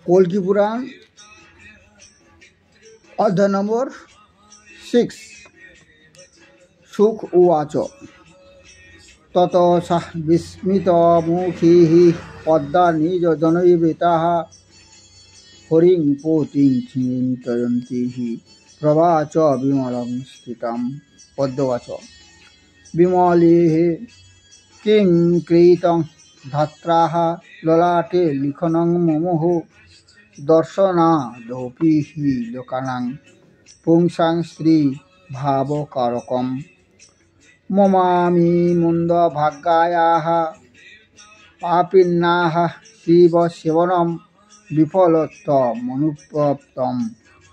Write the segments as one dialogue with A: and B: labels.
A: কল্কি পুরাণ অধ্যায় নম্বর 6। শুক উবাচ তত সহ বিস্মিতমুখী পদ্মা নিজ জনৈবেতা হরিং পতিং চিন্তয়ন্তি প্রবাচ বিমলং স্থিতম। পদ্মবাচ বিমলে কিং কৃতং ধাত্রাः ললাটে লিখনং মমোহ দর্শনাদপি হি লোকানাং পুংসাং স্ত্রী ভাবকারকম মমামি মন্দ ভাগ্যায়াः পাপিন্যাः শিব সেবনম বিফলত্বমনুপ্রাপ্তম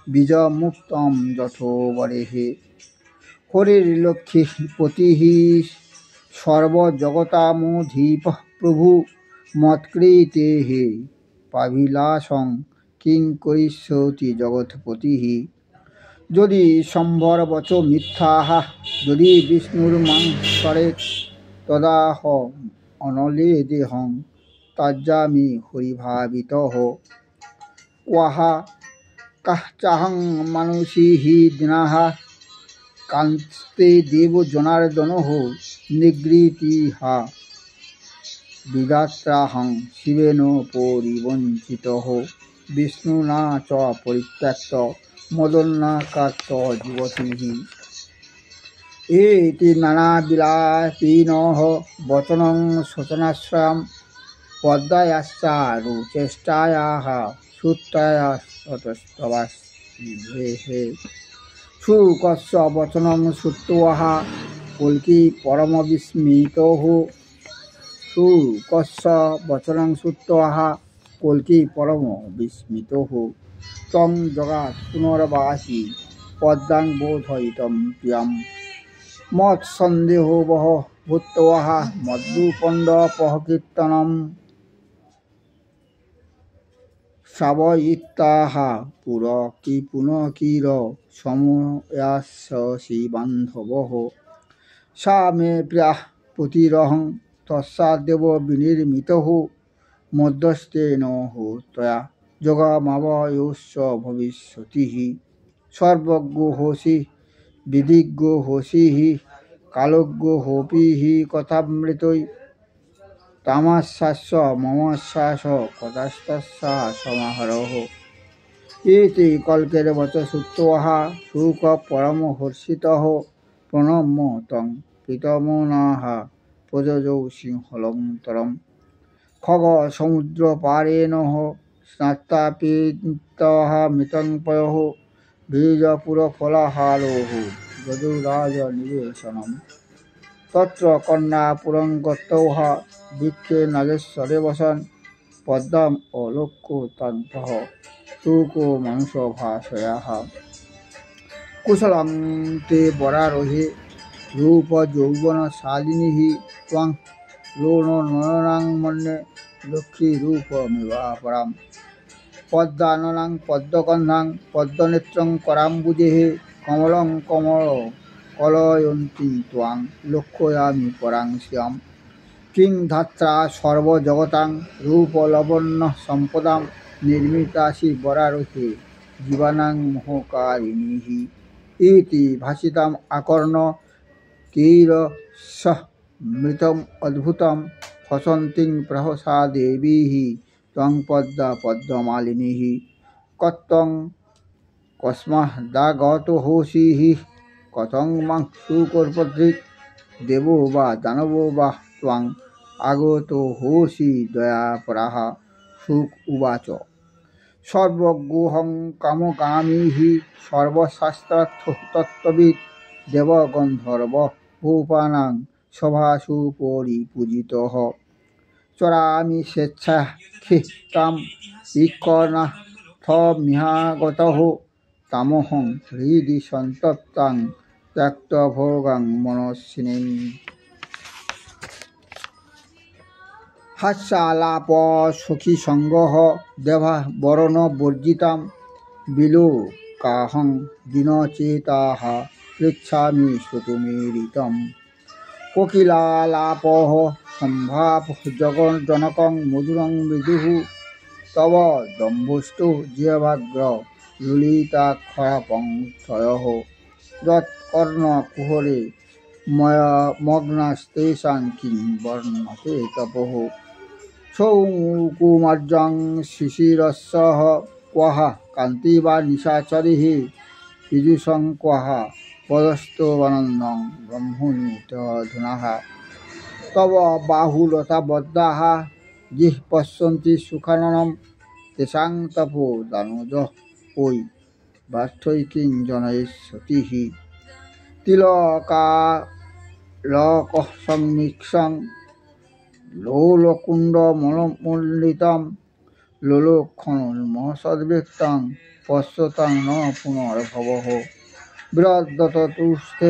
A: বীজমুক্তম যথোবরেহ। হরির্লক্ষ্মী পতিঃ সর্বজগতামধীপঃ প্রভু মৎকৃতেঃ পাভিলাসং কিং করিষ্যতি জগৎপতিঃ। যদি সম্ভর বচ মিথ্যাঃ যদি বিষ্ণুর্মাং স্মরেৎ তদাহ অনলেদেহং ত্যাজামি হরিভাবিতঃ। ক্বাহ কাশ্চাহং মানসীঃ দীনঃ কান্তে দেব জনার্দনঃ নিগৃহীতঃ বিধাত্রাহং শিবেন পরিবঞ্চিতঃ বিষ্ণুনা চ পরিত্যক্ত মদন্যাকার্ত যুবতীঃ। এতি নানাবিলাপিনঃ বচনং শোচনাশ্রয়ং পদ্মায়াশ্চারু চেষ্টায়াঃ শ্রুত্যাস্ততস্তবাস্তিভেঃ। শুকস্য বচনং শ্রুত্वा কল্কি পরমবিস্মিতঃ। শুকস্য বচনং শ্রুত্वा কল্কি পরমবিস্মিতঃ ত্বং জগাৎ পুনর্বাসি পদ্মাং বোধয়িতুম প্রিয়ম। মৎসন্দেহবহ ভূত্वा মদ্রূপণ্ডপহকীর্তনম শ্রাবয়িত্যাহ পুনকির সময়াস্যসি বান্ধবঃ। সা মে প্রিয়াঃ পতিরহং তস্যাদেব বিনির্মিতঃ মধ্যস্থেন ত্বয়া যোগমাবয়োশ্চ ভবিষ্যতিঃ। সর্বজ্ঞো হোসি বিধিজ্ঞো হোসি কালজ্ঞো হোপি কথামৃতৈ তামাস্যাস্য মমাস্যাস কথাস্তস্যা সমাহারঃ। ইতি কল্কের বচ শ্রুত্वा শুক পরমহর্ষিতঃ প্রণম্য तं পিতামহাঃ প্রজজৌ সিংহলং। খগ সমুদ্রপারেণঃ স্নাত্বা মৃতং পয়ঃ বীজপুরফলাহারোঃ যদুরাজনিবেশনম। তত্র কন্যা পুরং গতৌঃ বৃক্ষে নাগেশ্বরে বসন পদ্মাম অলোক্য তন্তঃ শুকো মানসভাষয়াঃ। কুশলং তে বরারোহে রূপ যৌবনশালিনীঃ ত্বং লোলনয়নাং মন্যে লক্ষ্মীরূপমিবাপরাম। পদ্মাননাং পদ্মগন্ধাং পদ্মনেত্রং করাম্বুজেঃ কমলং কমলকলয়ন্তী ত্বং লক্ষ্ময়ামি পরাং শ্রিয়ম। কিং ধাত্রা সর্বজগতাং রূপলাবণ্যসম্পদাং নির্মিতাসি বরারোহে জীবানাং মোহকারিণীঃ। ইতি ভাষিতাম আকর্ণ কৈরসমৃতম অদ্ভুতম হসন্তীং প্রহসা দেবীঃ ত্বং পদ্মা পদ্মমালিনীঃ। কত্বং কস্মাদাগতোऽসি কথং মাং শুকোপদৃক্ দেবো বা দানবো বা ত্বং আগতোऽসি দয়াপরাঃ। শুক উবাচ সর্বজ্ঞোऽহং কামকামী সর্বশাস্ত্রতত্ত্ববিৎ দেবগন্ধর্ব ভূপানাং সভাসু পরিপূজিতঃ। চরামি স্বেচ্ছাখিতাম ঈক্ষণাথমিহাগতঃ তামহং হৃদি সন্তপ্তাং ত্যক্তভোগাং মনস্বিনীম। হাস্যালাপ সখীসঙ্গঃ দেবা বরণবর্জিতাম বিলোকাহং দীনচেতাঃ পৃচ্ছামি শ্রোতুমীরিতম। কোকিলালাপঃ সম্ভাবজনকং মধুরং মৃদুঃ তব দম্ভস্তু জিহ্বাগ্র ললিতাক্ষরাপংথয়ঃ যৎকর্ণ কুহরে মগ্নাস্তেষাং কিং বর্ণতে তপঃ সৌকুমার্যং শিশিরস্যঃ ক্বঃ কান্তি বা নিশাচরিঃ পীযূষং ক্বঃ পদস্তবানন্দং ব্রহ্মণীতধুনাঃ তব বাহুলতাবদ্ধাঃ জিহ্ পশ্যন্তি সুখাননম তেষাং তপো দানুজঃ ঐ ব্যর্থৈ কিং জনয়িষ্যতিঃ তিলকালকঃ সংমিক্ষং লোলকুণ্ডমলমণ্ডিতং লোলক্ষণোন্মসদ্ব্যক্তং পশ্যতাং ন পুনর্ভবঃ বিরদ্ধততুষ্তে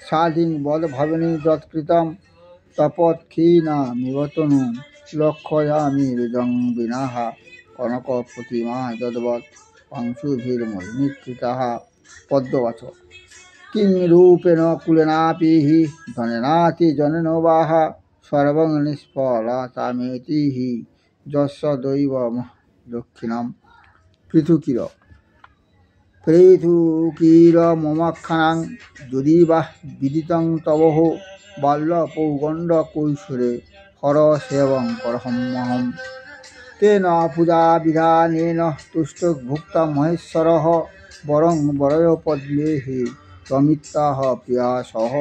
A: স্বাধীন বদভাবিনী যৎকৃতং তপৎক্ষীণামিব তনুং লক্ষয়ামি হৃদং বিনাঃ কনকপ্রতিমা যদ্বৎ পাংশুভির্মলিনীকৃতাঃ পদ্মবাচক কিং রূপেণ কুলেনাপি হি ধনেনাতি জনেন বাহ সর্বং নিষ্ফলতামেতি হি যস্য দৈবম দক্ষিণাম পৃথুকির মমাখ্যানাং যদি বা বিদিতং তবঃ বাল্যপৌগণ্ড কৈশোরে হর সেবং করহম্যহম তেন পূজা বিধানেন তুষ্ট ভুক্তা মহেশ্বরঃ বরং বরয় পদ্মেঃ ত্বমিত্যাহ প্রিয়াসহ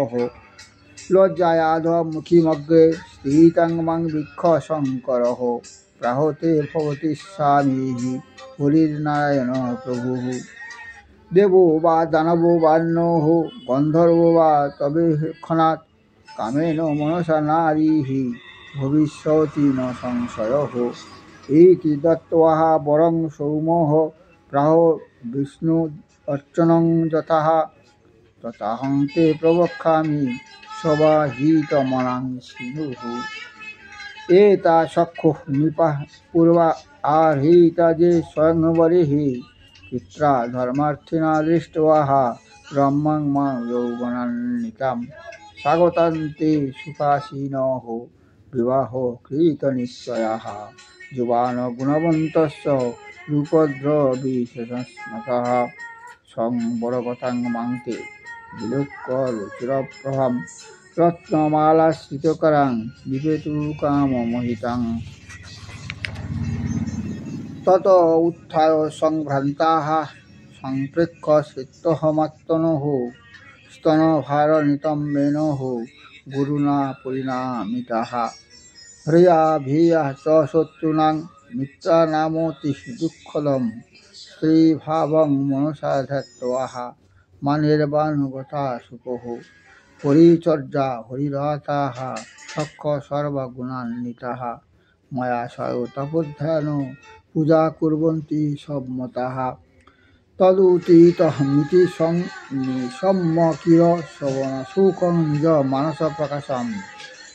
A: লজ্জায়াধ মুখিমগ্রে স্থিতং মাং বীক্ষ শঙ্করঃ প্রাহতে ভবতি স্বামীঃ হরির্নারায়ণ প্রভুঃ দেবো বা দানবো বা নঃ গন্ধর্বো বা তবেক্ষণাৎ কামেন মনসা নারীঃ ভবিষ্যতি ন সংশয়ঃ ইতি দত্ত্বা বরং সৌম্যঃ প্রাহ বিষ্ণু অর্চনং যথাঃ তথাহং তে প্রবক্ষ্যামি সবাহিতমনাং সিনুঃ এতা চক্ষুঃ নৃপা পূর্বা আহৃতা যে স্বয়ংবরিঃ পিত্রা ধর্মার্থিনা দৃষ্ট্বা ব্রহ্মাং মাং যৌবনান্বিতাম স্বাগতান্তে সুখাসীনঃ বিবাহ কৃতনিশ্চয়াঃ যুবান গুণবন্তস্য রূপদ্রবিশেষস্মতঃ সংবরগতাং মাংতে বিলোক্য রুচিরপ্রভাম রত্নমালাশ্রিতকরাং বিপেতু কামমোহিতাং তত উত্থায় সংভ্রান্তাঃ সম্প্রেক্ষ্য শ্রিতহমাত্মনঃ স্তনভারনিতম্বেনঃ গুরুণা পরিণামিতাঃ হ্রিয়াভিয়াঃ চ শত্রূণাং মিত্রানামতি দুঃখদং স্ত্রীভাবং মনসা ধ্যাত্বা মানির্বাণুগতা সুপঃ পরিচর্যা হরিরতাঃ সখ্য সর্বগুণান্বিতাঃ ময়া সয় তপোধ্যান পূজা কুর্বন্তি সম্মতাঃ তদুতিতহমিতি সম্যকির শ্রবণ সুখং নিজ মানস প্রকাশম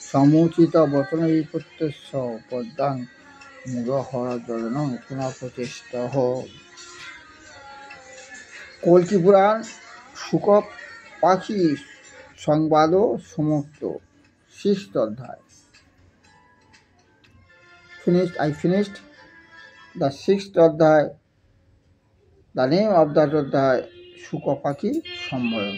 A: সমুচিত বচনৈকত্যস্য পদ্মাং মূঢ়হরজলন পুনঃপ্রচেষ্টঃ। কল্কি পুরাণ শুক পাখি সংবাদ সমাপ্ত। 6th অধ্যায়। I finished the 6th অধ্যায়. The name of that অধ্যায় শুক পাখি সম্বরণ।